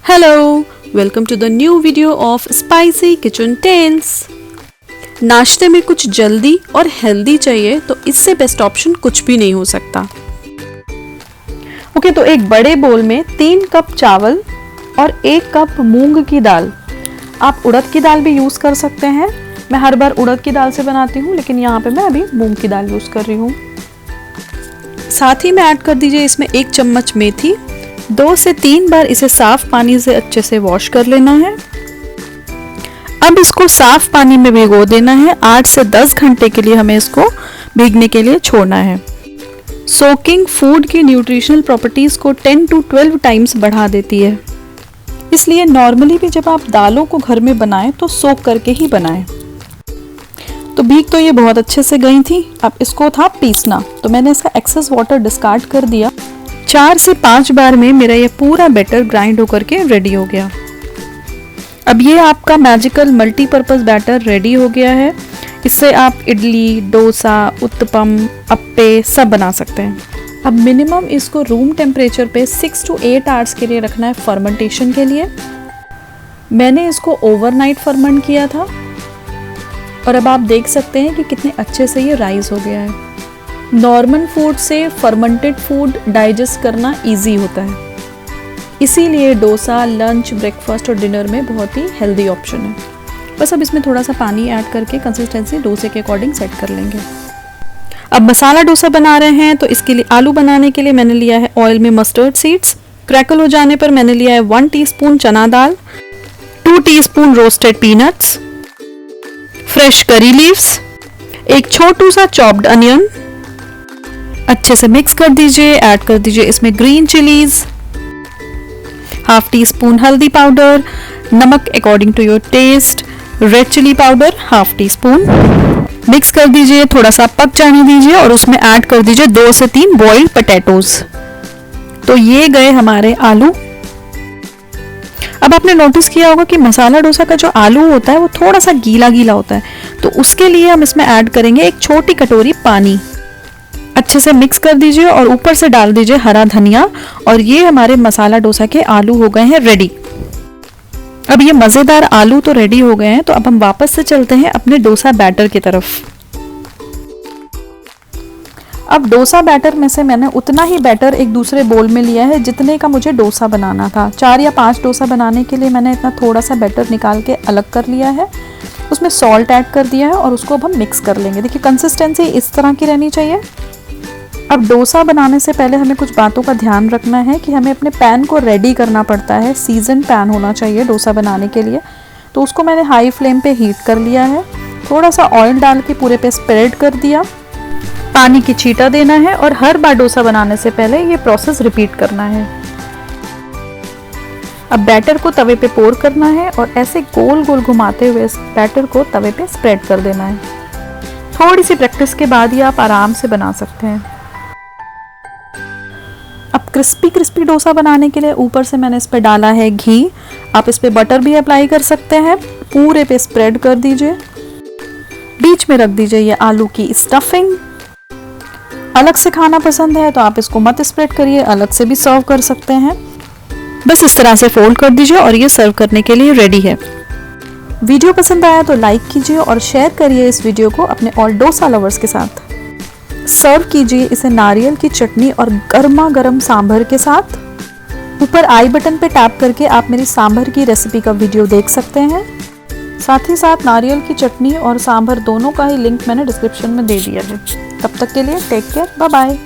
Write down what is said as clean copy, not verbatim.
Hello, welcome to the new video of Spicy Kitchen Tales। नाश्ते में कुछ जल्दी और हेल्दी चाहिए तो इससे बेस्ट ऑप्शन कुछ भी नहीं हो सकता। ओके, तो एक बड़े बोल में 3 कप चावल और 1 कप मूंग की दाल। आप उड़द की दाल भी यूज़ कर सकते हैं। मैं हर बार उड़द की दाल से बनाती हूँ, लेकिन यहाँ पे मैं अभी मूंग की दाल यूज़ कर रही हूँ। साथ ही में ऐड कर दीजिए इसमें 1 चम्मच मेथी। 2 से 3 बार इसे साफ पानी से अच्छे से वॉश कर लेना है। अब इसको साफ पानी में भिगो देना है। 8 से 10 घंटे के लिए हमें इसको भीगने के लिए छोड़ना है। सोकिंग फूड की न्यूट्रिशनल प्रॉपर्टीज को 10 to 12 टाइम्स बढ़ा देती है, इसलिए नॉर्मली भी जब आप दालों को घर में बनाएं तो सोक करके ही बनाएं। तो भीग तो ये बहुत अच्छे से गई थी। अब इसको था पीसना, तो मैंने इसका एक्सेस वाटर डिस्कार्ड कर दिया। 4 से 5 बार में मेरा ये पूरा बैटर ग्राइंड होकर के रेडी हो गया। अब ये आपका मैजिकल मल्टीपर्पज़ बैटर रेडी हो गया है। इससे आप इडली, डोसा, उत्तपम, अप्पे सब बना सकते हैं। अब मिनिमम इसको रूम टेम्परेचर पे 6 to 8 आवर्स के लिए रखना है फर्मेंटेशन के लिए। मैंने इसको ओवरनाइट फर्मेंट किया था और अब आप देख सकते हैं कि कितने अच्छे से ये राइज हो गया है। नॉर्मल फूड से फर्मेंटेड फूड डाइजेस्ट करना इजी होता है, इसीलिए डोसा लंच, ब्रेकफास्ट और डिनर में बहुत ही हेल्दी ऑप्शन है। बस अब इसमें थोड़ा सा पानी ऐड करके कंसिस्टेंसी डोसे के अकॉर्डिंग सेट कर लेंगे। अब मसाला डोसा बना रहे हैं, तो इसके लिए आलू बनाने के लिए मैंने लिया है ऑयल में मस्टर्ड सीड्स। क्रैकल हो जाने पर मैंने लिया है 1 टीस्पून चना दाल, 2 teaspoon roasted peanuts, fresh curry leaves, एक छोटू सा चॉप्ड अनियन। अच्छे से मिक्स कर दीजिए। ऐड कर दीजिए इसमें ग्रीन चिलीज, 1/2 टीस्पून हल्दी पाउडर, नमक according to your taste, red chilli powder 1/2 teaspoon. Mix कर दीजिए, थोड़ा सा पक जाने दीजिए और उसमें ऐड कर दीजिए 2 से 3 बॉइल्ड पोटैटोज। तो ये गए हमारे आलू। अब आपने नोटिस किया होगा कि मसाला डोसा का जो आलू होता है वो थोड़ा सा गीला गीला होता है, तो उसके लिए हम इसमें ऐड करेंगे 1 छोटी कटोरी पानी। अच्छे से मिक्स कर दीजिए और ऊपर से डाल दीजिए हरा धनिया, और ये हमारे मसाला डोसा के आलू हो गए हैं रेडी। अब ये मज़ेदार आलू तो रेडी हो गए हैं, तो अब हम वापस से चलते हैं अपने डोसा बैटर की तरफ। अब डोसा बैटर में से मैंने उतना ही बैटर एक दूसरे बोल में लिया है जितने का मुझे डोसा बनाना था। 4 या 5 डोसा बनाने के लिए मैंने इतना थोड़ा सा बैटर निकाल के अलग कर लिया है। उसमें सॉल्ट ऐड कर दिया है और उसको अब हम मिक्स कर लेंगे। देखिए कंसिस्टेंसी इस तरह की रहनी चाहिए। अब डोसा बनाने से पहले हमें कुछ बातों का ध्यान रखना है कि हमें अपने पैन को रेडी करना पड़ता है। सीजन पैन होना चाहिए डोसा बनाने के लिए, तो उसको मैंने हाई फ्लेम पे हीट कर लिया है। थोड़ा सा ऑयल डाल के पूरे पे स्प्रेड कर दिया। पानी की छींटा देना है और हर बार डोसा बनाने से पहले ये प्रोसेस रिपीट करना है। अब बैटर को तवे पे पोर करना है और ऐसे गोल गोल घुमाते हुए इस बैटर को तवे पे स्प्रेड कर देना है। थोड़ी सी प्रैक्टिस के बाद ही आप आराम से बना सकते हैं। अब क्रिस्पी क्रिस्पी डोसा बनाने के लिए ऊपर से मैंने इस पे डाला है घी। आप इस पे बटर भी अप्लाई कर सकते हैं। पूरे पे स्प्रेड कर दीजिए। बीच में रख दीजिए ये आलू की स्टफिंग। अलग से खाना पसंद है तो आप इसको मत स्प्रेड करिए, अलग से भी सर्व कर सकते हैं। बस इस तरह से फोल्ड कर दीजिए और ये सर्व करने के लिए रेडी है। वीडियो पसंद आया तो लाइक कीजिए और शेयर करिए इस वीडियो को अपने और डोसा लवर्स के साथ। सर्व कीजिए इसे नारियल की चटनी और गर्मा गर्म सांभर के साथ। ऊपर आई बटन पे टैप करके आप मेरी सांभर की रेसिपी का वीडियो देख सकते हैं। साथ ही साथ नारियल की चटनी और सांभर दोनों का ही लिंक मैंने डिस्क्रिप्शन में दे दिया है। तब तक के लिए टेक केयर, बाय बाय।